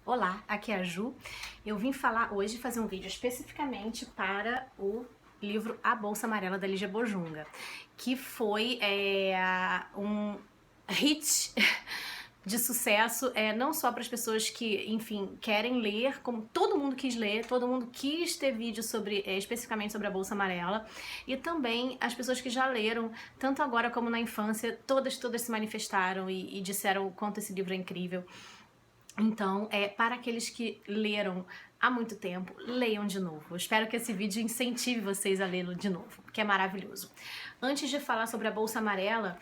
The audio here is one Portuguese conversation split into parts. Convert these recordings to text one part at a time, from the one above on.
Olá, aqui é a Ju. Eu vim falar hoje, fazer um vídeo especificamente para o livro A Bolsa Amarela da Lígia Bojunga, que foi um hit de sucesso, não só para as pessoas que, enfim, querem ler, como todo mundo quis ler, todo mundo quis ter vídeo sobre, especificamente sobre a Bolsa Amarela, e também as pessoas que já leram, tanto agora como na infância, todas se manifestaram e disseram o quanto esse livro é incrível. Então, para aqueles que leram há muito tempo, leiam de novo. Eu espero que esse vídeo incentive vocês a lê-lo de novo, porque é maravilhoso. Antes de falar sobre a Bolsa Amarela,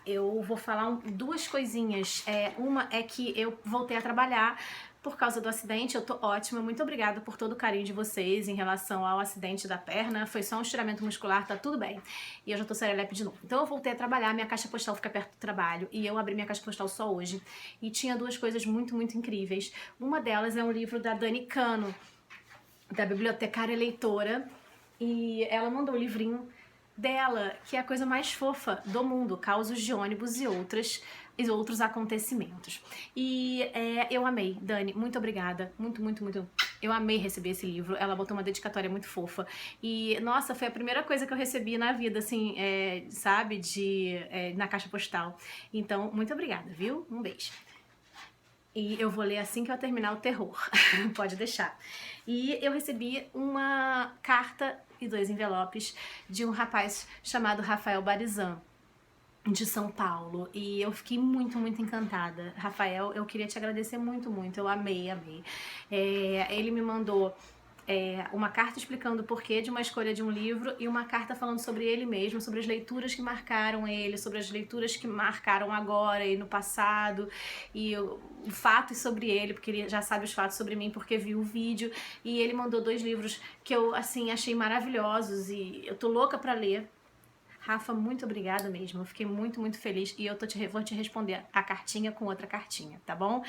eu vou falar duas coisinhas. Uma é que eu voltei a trabalhar por causa do acidente. Eu tô ótima, muito obrigada por todo o carinho de vocês em relação ao acidente da perna. Foi só um estiramento muscular, tá tudo bem. E eu já tô serelepe de novo. Então eu voltei a trabalhar, minha caixa postal fica perto do trabalho, e eu abri minha caixa postal só hoje. E tinha duas coisas muito incríveis. Uma delas é um livro da Dani Cano, da Bibliotecária Leitora, e ela mandou o livrinho dela, que é a coisa mais fofa do mundo, Causos de Ônibus e outros acontecimentos. E eu amei, Dani, muito obrigada, muito. Eu amei receber esse livro, ela botou uma dedicatória muito fofa. E, nossa, foi a primeira coisa que eu recebi na vida, assim, sabe, na caixa postal. Então, muito obrigada, viu? Um beijo. E eu vou ler assim que eu terminar o terror, pode deixar. E eu recebi uma carta e 2 envelopes de um rapaz chamado Rafael Barizan, de São Paulo, e eu fiquei muito encantada. Rafael, eu queria te agradecer muito, eu amei. Ele me mandou uma carta explicando o porquê de uma escolha de um livro e uma carta falando sobre ele mesmo, sobre as leituras que marcaram ele, sobre as leituras que marcaram agora e no passado, e fatos sobre ele, porque ele já sabe os fatos sobre mim porque viu o vídeo. E ele mandou 2 livros que eu, assim, achei maravilhosos e eu tô louca pra ler. Rafa, muito obrigada mesmo, eu fiquei muito feliz, e eu vou te responder a cartinha com outra cartinha, tá bom?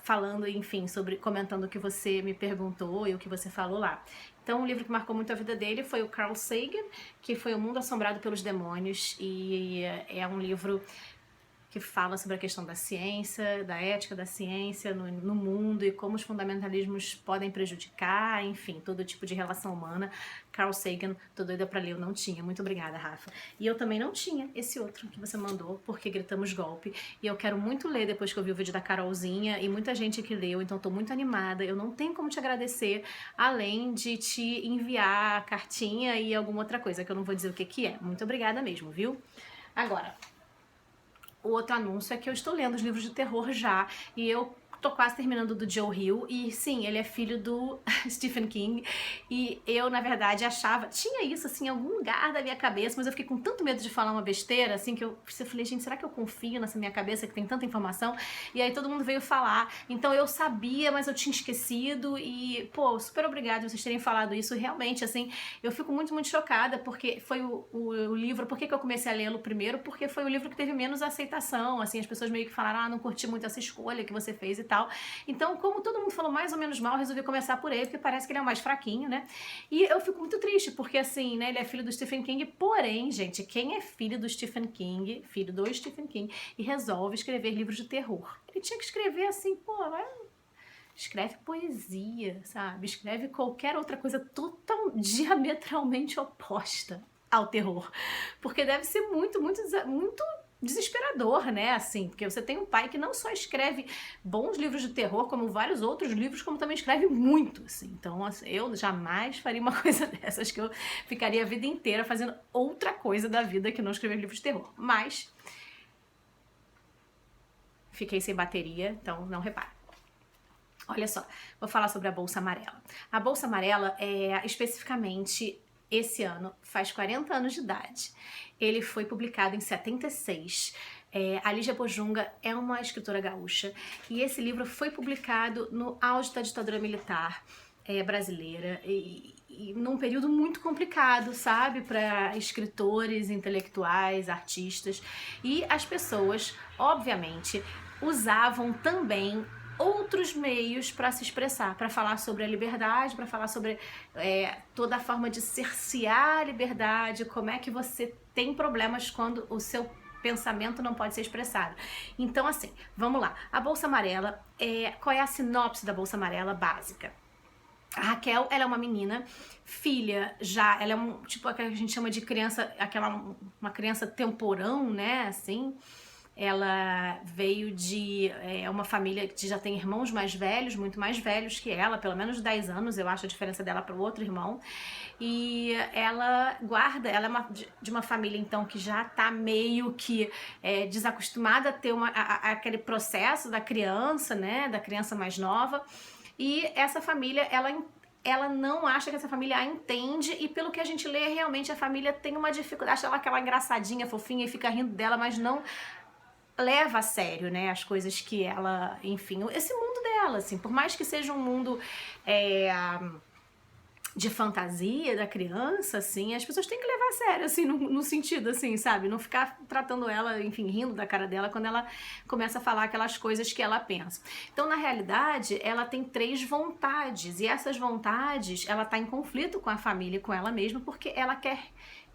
Falando, enfim, comentando o que você me perguntou e o que você falou lá. Então, um livro que marcou muito a vida dele foi o Carl Sagan, que foi O Mundo Assombrado pelos Demônios, e é um livro que fala sobre a questão da ciência, da ética da ciência no mundo, e como os fundamentalismos podem prejudicar, enfim, todo tipo de relação humana. Carl Sagan, tô doida pra ler, eu não tinha. Muito obrigada, Rafa. E eu também não tinha esse outro que você mandou, Porque Gritamos Golpe, e eu quero muito ler depois que eu vi o vídeo da Carolzinha, e muita gente que leu, então tô muito animada. Eu não tenho como te agradecer, além de te enviar a cartinha e alguma outra coisa, que eu não vou dizer o que é. Muito obrigada mesmo, viu? Agora, o outro anúncio é que eu estou lendo os livros de terror já, e eu tô quase terminando do Joe Hill, e sim, ele é filho do Stephen King, e eu, na verdade, tinha isso, assim, em algum lugar da minha cabeça, mas eu fiquei com tanto medo de falar uma besteira, assim, que eu falei, gente, será que eu confio nessa minha cabeça que tem tanta informação? E aí todo mundo veio falar, então eu sabia, mas eu tinha esquecido, e, pô, super obrigada vocês terem falado isso, realmente, assim, eu fico muito chocada, porque foi o livro, por que eu comecei a lê-lo primeiro? Porque foi o livro que teve menos aceitação, assim, as pessoas meio que falaram, não curti muito essa escolha que você fez e tal. Então, como todo mundo falou mais ou menos mal, eu resolvi começar por ele, porque parece que ele é o mais fraquinho, né? E eu fico muito triste, porque assim, né, ele é filho do Stephen King, porém, gente, quem é filho do Stephen King e resolve escrever livros de terror? Ele tinha que escrever assim, pô, escreve poesia, sabe? Escreve qualquer outra coisa diametralmente oposta ao terror. Porque deve ser muito desesperador, né, assim, porque você tem um pai que não só escreve bons livros de terror, como vários outros livros, como também escreve muito, assim. Então, assim, eu jamais faria uma coisa dessas, que eu ficaria a vida inteira fazendo outra coisa da vida que não escrever livros de terror. Mas fiquei sem bateria, então não repare. Olha só, vou falar sobre a Bolsa Amarela. A Bolsa Amarela especificamente, esse ano, faz 40 anos de idade. Ele foi publicado em 76. A Lígia Bojunga é uma escritora gaúcha, e esse livro foi publicado no auge da ditadura militar brasileira, e num período muito complicado, sabe, para escritores, intelectuais, artistas, e as pessoas, obviamente, usavam também outros meios para se expressar, para falar sobre a liberdade, para falar sobre toda a forma de cercear a liberdade, como é que você tem problemas quando o seu pensamento não pode ser expressado. Então, assim, vamos lá. A Bolsa Amarela, qual é a sinopse da Bolsa Amarela básica? A Raquel, ela é uma menina, filha já, ela é tipo a que a gente chama de criança, uma criança temporão, né, assim. Ela veio de uma família que já tem irmãos mais velhos, muito mais velhos que ela, pelo menos 10 anos, eu acho a diferença dela para o outro irmão. E ela ela é de uma família, então, que já tá meio que desacostumada a ter aquele processo da criança, né, da criança mais nova. E essa família, ela não acha que essa família a entende, e pelo que a gente lê, realmente a família tem uma dificuldade, acha ela aquela engraçadinha, fofinha, e fica rindo dela, mas não leva a sério, né, as coisas que ela, enfim, esse mundo dela, assim, por mais que seja um mundo de fantasia da criança, assim, as pessoas têm que levar a sério, assim, no sentido, assim, sabe, não ficar tratando ela, enfim, rindo da cara dela quando ela começa a falar aquelas coisas que ela pensa. Então, na realidade, ela tem 3 vontades, e essas vontades, ela tá em conflito com a família e com ela mesma, porque ela quer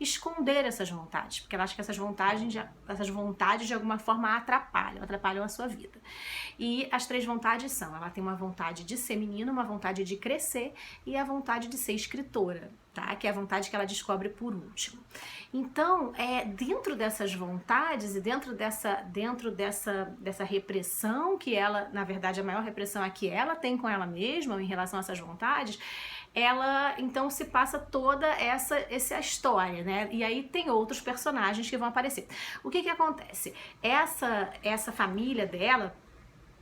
esconder essas vontades, porque ela acha que essas vontades de alguma forma atrapalham a sua vida. E as 3 vontades são, ela tem uma vontade de ser menina, uma vontade de crescer e a vontade de ser escritora, tá? Que é a vontade que ela descobre por último. Então, dentro dessas vontades e dentro dessa repressão que ela, na verdade, a maior repressão é que ela tem com ela mesma em relação a essas vontades, ela então se passa toda essa história, né? E aí tem outros personagens que vão aparecer. O que acontece? Essa família dela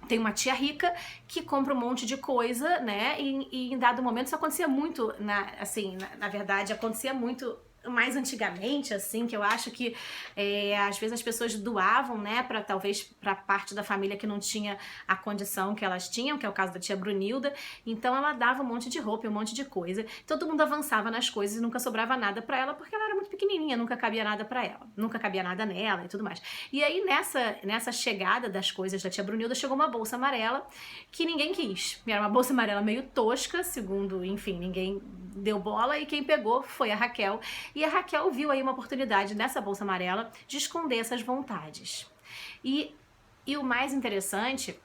tem uma tia rica que compra um monte de coisa, né? E em dado momento isso acontecia muito, na verdade, acontecia muito mais antigamente, assim, que eu acho que às vezes as pessoas doavam, né, talvez pra parte da família que não tinha a condição que elas tinham, que é o caso da tia Brunilda. Então ela dava um monte de roupa, um monte de coisa. Todo mundo avançava nas coisas e nunca sobrava nada pra ela, porque ela era muito pequenininha, nunca cabia nada pra ela, nunca cabia nada nela e tudo mais. E aí nessa chegada das coisas da tia Brunilda, chegou uma bolsa amarela que ninguém quis. Era uma bolsa amarela meio tosca, segundo, enfim, ninguém deu bola, e quem pegou foi a Raquel. E a Raquel viu aí uma oportunidade nessa bolsa amarela de esconder essas vontades. E o mais interessante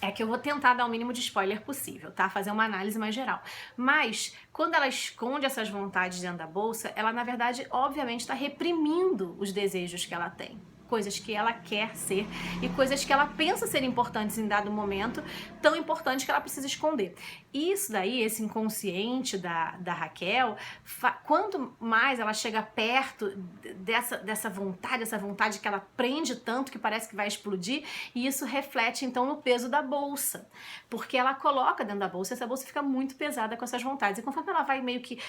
é que eu vou tentar dar o mínimo de spoiler possível, tá? Fazer uma análise mais geral. Mas, quando ela esconde essas vontades dentro da bolsa, ela, na verdade, obviamente, está reprimindo os desejos que ela tem. Coisas que ela quer ser e coisas que ela pensa ser importantes em dado momento, tão importantes que ela precisa esconder. Isso daí, esse inconsciente da Raquel, quanto mais ela chega perto dessa vontade que ela prende tanto que parece que vai explodir, e isso reflete então no peso da bolsa, porque ela coloca dentro da bolsa, essa bolsa fica muito pesada com essas vontades, e conforme ela vai meio que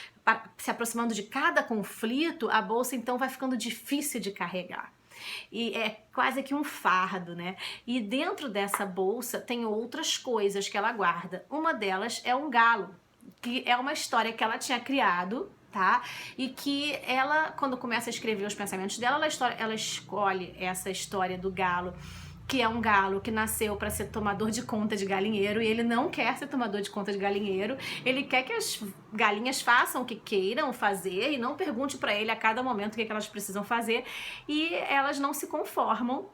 se aproximando de cada conflito, a bolsa então vai ficando difícil de carregar. E é quase que um fardo, né? E dentro dessa bolsa tem outras coisas que ela guarda. Uma delas é um galo, que é uma história que ela tinha criado, tá? E que ela, quando começa a escrever os pensamentos dela, ela escolhe essa história do galo, que é um galo que nasceu para ser tomador de conta de galinheiro, e ele não quer ser tomador de conta de galinheiro, ele quer que as galinhas façam o que queiram fazer e não pergunte para ele a cada momento o que elas precisam fazer, e elas não se conformam.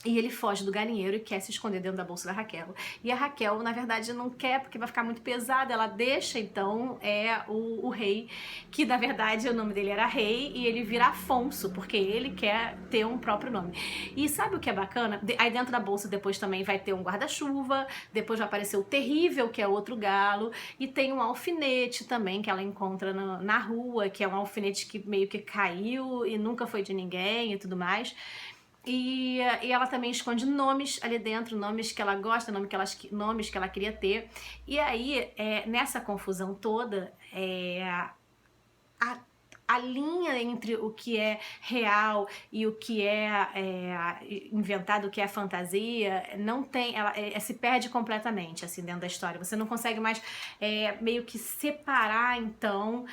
E ele foge do galinheiro e quer se esconder dentro da bolsa da Raquel. E a Raquel, na verdade, não quer, porque vai ficar muito pesada. Ela deixa, então, o rei, que na verdade o nome dele era Rei, e ele vira Afonso, porque ele quer ter um próprio nome. E sabe o que é bacana? Aí dentro da bolsa depois também vai ter um guarda-chuva, depois vai aparecer o Terrível, que é outro galo, e tem um alfinete também que ela encontra na rua, que é um alfinete que meio que caiu e nunca foi de ninguém e tudo mais. E ela também esconde nomes ali dentro, nomes que ela gosta, nomes que ela queria ter. E aí, nessa confusão toda, a linha entre o que é real e o que é inventado, o que é fantasia, não tem, ela se perde completamente, assim, dentro da história. Você não consegue mais meio que separar, então,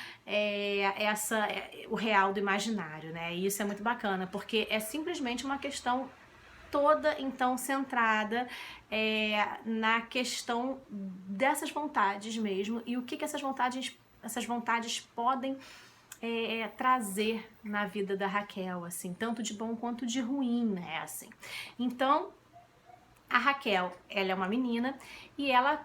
o real do imaginário, né? E isso é muito bacana, porque é simplesmente uma questão toda, então, centrada na questão dessas vontades mesmo, e o que essas vontades podem trazer na vida da Raquel, assim, tanto de bom quanto de ruim, né, assim. Então, a Raquel, ela é uma menina e ela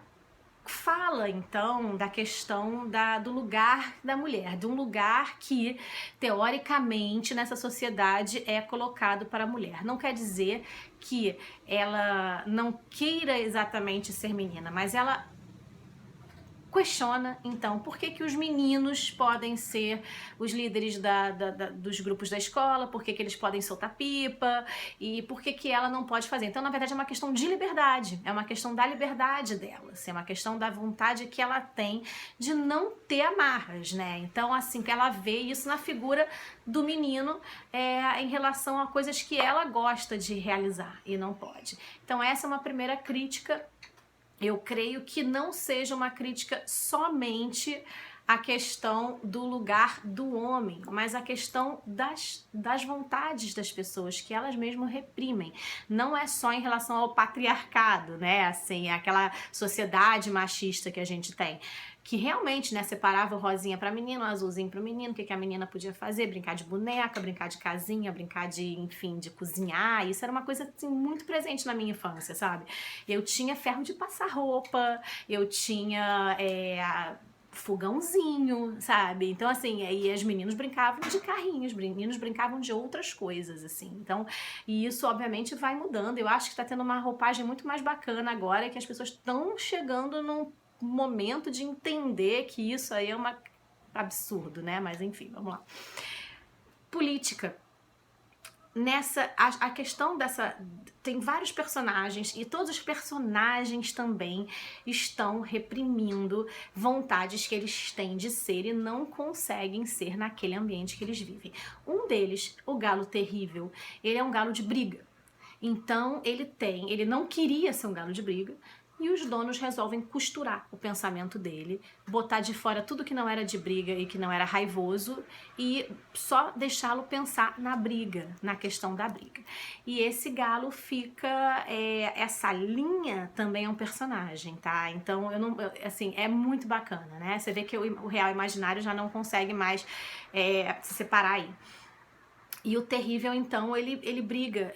fala então da questão do lugar da mulher, de um lugar que teoricamente nessa sociedade é colocado para a mulher. Não quer dizer que ela não queira exatamente ser menina, mas ela questiona, então, por que os meninos podem ser os líderes dos grupos da escola, por que eles podem soltar pipa, e por que ela não pode fazer. Então, na verdade, é uma questão de liberdade, é uma questão da liberdade dela, assim, é uma questão da vontade que ela tem de não ter amarras, né? Então, assim, que ela vê isso na figura do menino em relação a coisas que ela gosta de realizar e não pode. Então, essa é uma primeira crítica. Eu creio que não seja uma crítica somente a questão do lugar do homem, mas a questão das vontades das pessoas, que elas mesmas reprimem. Não é só em relação ao patriarcado, né? Assim, aquela sociedade machista que a gente tem, que realmente, né, separava o rosinha para menino, o azulzinho para o menino, o que a menina podia fazer, brincar de boneca, brincar de casinha, brincar de, enfim, de cozinhar. Isso era uma coisa, assim, muito presente na minha infância, sabe? Eu tinha ferro de passar roupa, eu tinha fogãozinho, sabe? Então, assim, aí os meninos brincavam de carrinhos, os meninos brincavam de outras coisas, assim. Então, e isso, obviamente, vai mudando. Eu acho que tá tendo uma roupagem muito mais bacana agora, que as pessoas estão chegando num momento de entender que isso aí é um absurdo, né? Mas, enfim, vamos lá. Política. A questão dessa... Tem vários personagens e todos os personagens também estão reprimindo vontades que eles têm de ser e não conseguem ser naquele ambiente que eles vivem. Um deles, o Galo Terrível, ele é um galo de briga. Então ele não queria ser um galo de briga, e os donos resolvem costurar o pensamento dele, botar de fora tudo que não era de briga e que não era raivoso e só deixá-lo pensar na briga, na questão da briga. E esse galo fica... essa linha também é um personagem, tá? Então, assim, é muito bacana, né? Você vê que o real e imaginário já não consegue mais se separar aí. E o terrível, então, ele briga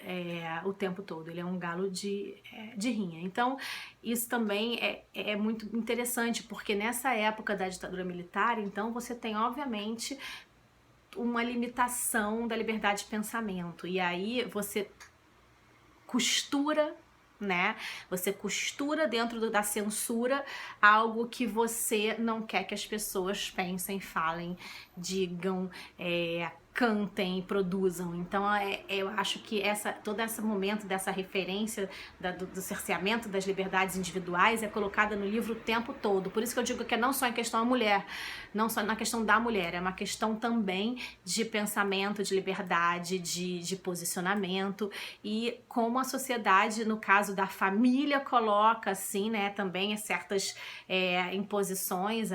o tempo todo, ele é um galo de rinha. Então, isso também é muito interessante, porque nessa época da ditadura militar, então, você tem, obviamente, uma limitação da liberdade de pensamento. E aí, você costura, né? Você costura dentro da censura algo que você não quer que as pessoas pensem, falem, digam, cantem, produzam. Então eu acho que todo esse momento dessa referência do cerceamento das liberdades individuais é colocada no livro o tempo todo. Por isso que eu digo que não só em questão da mulher, não só na questão da mulher, é uma questão também de pensamento, de liberdade, de posicionamento, e como a sociedade, no caso da família, coloca assim, né, também certas imposições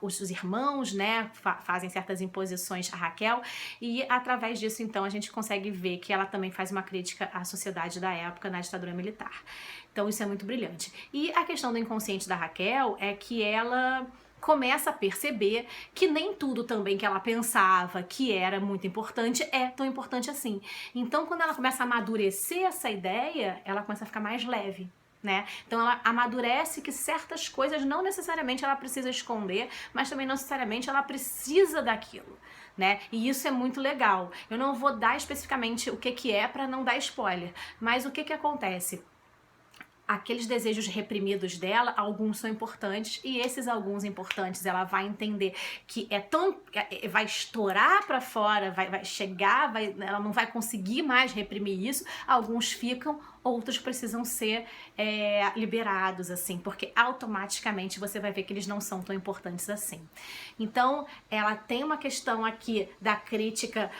os irmãos, né, fazem certas imposições a Raquel, e através disso, então, a gente consegue ver que ela também faz uma crítica à sociedade da época na ditadura militar. Então, isso é muito brilhante. E a questão do inconsciente da Raquel é que ela começa a perceber que nem tudo também que ela pensava que era muito importante é tão importante assim. Então, quando ela começa a amadurecer essa ideia, ela começa a ficar mais leve, né? Então ela amadurece que certas coisas não necessariamente ela precisa esconder, mas também não necessariamente ela precisa daquilo, né? E isso é muito legal. Eu não vou dar especificamente o que é para não dar spoiler, mas o que acontece? Aqueles desejos reprimidos dela, alguns são importantes, e esses alguns importantes ela vai entender que vai estourar para fora, vai chegar, ela não vai conseguir mais reprimir isso. Alguns ficam, outros precisam ser liberados, assim, porque automaticamente você vai ver que eles não são tão importantes assim. Então, ela tem uma questão aqui da crítica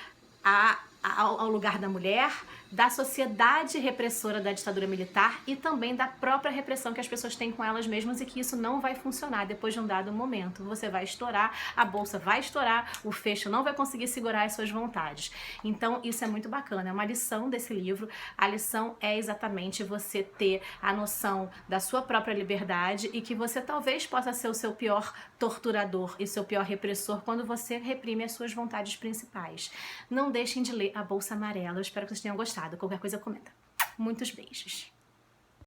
ao lugar da mulher, da sociedade repressora da ditadura militar e também da própria repressão que as pessoas têm com elas mesmas, e que isso não vai funcionar depois de um dado momento. Você vai estourar, a bolsa vai estourar, o fecho não vai conseguir segurar as suas vontades. Então isso é muito bacana, é uma lição desse livro. A lição é exatamente você ter a noção da sua própria liberdade e que você talvez possa ser o seu pior torturador e seu pior repressor quando você reprime as suas vontades principais. Não deixem de ler A Bolsa Amarela. Eu espero que vocês tenham gostado. Qualquer coisa, comenta. Muitos beijos.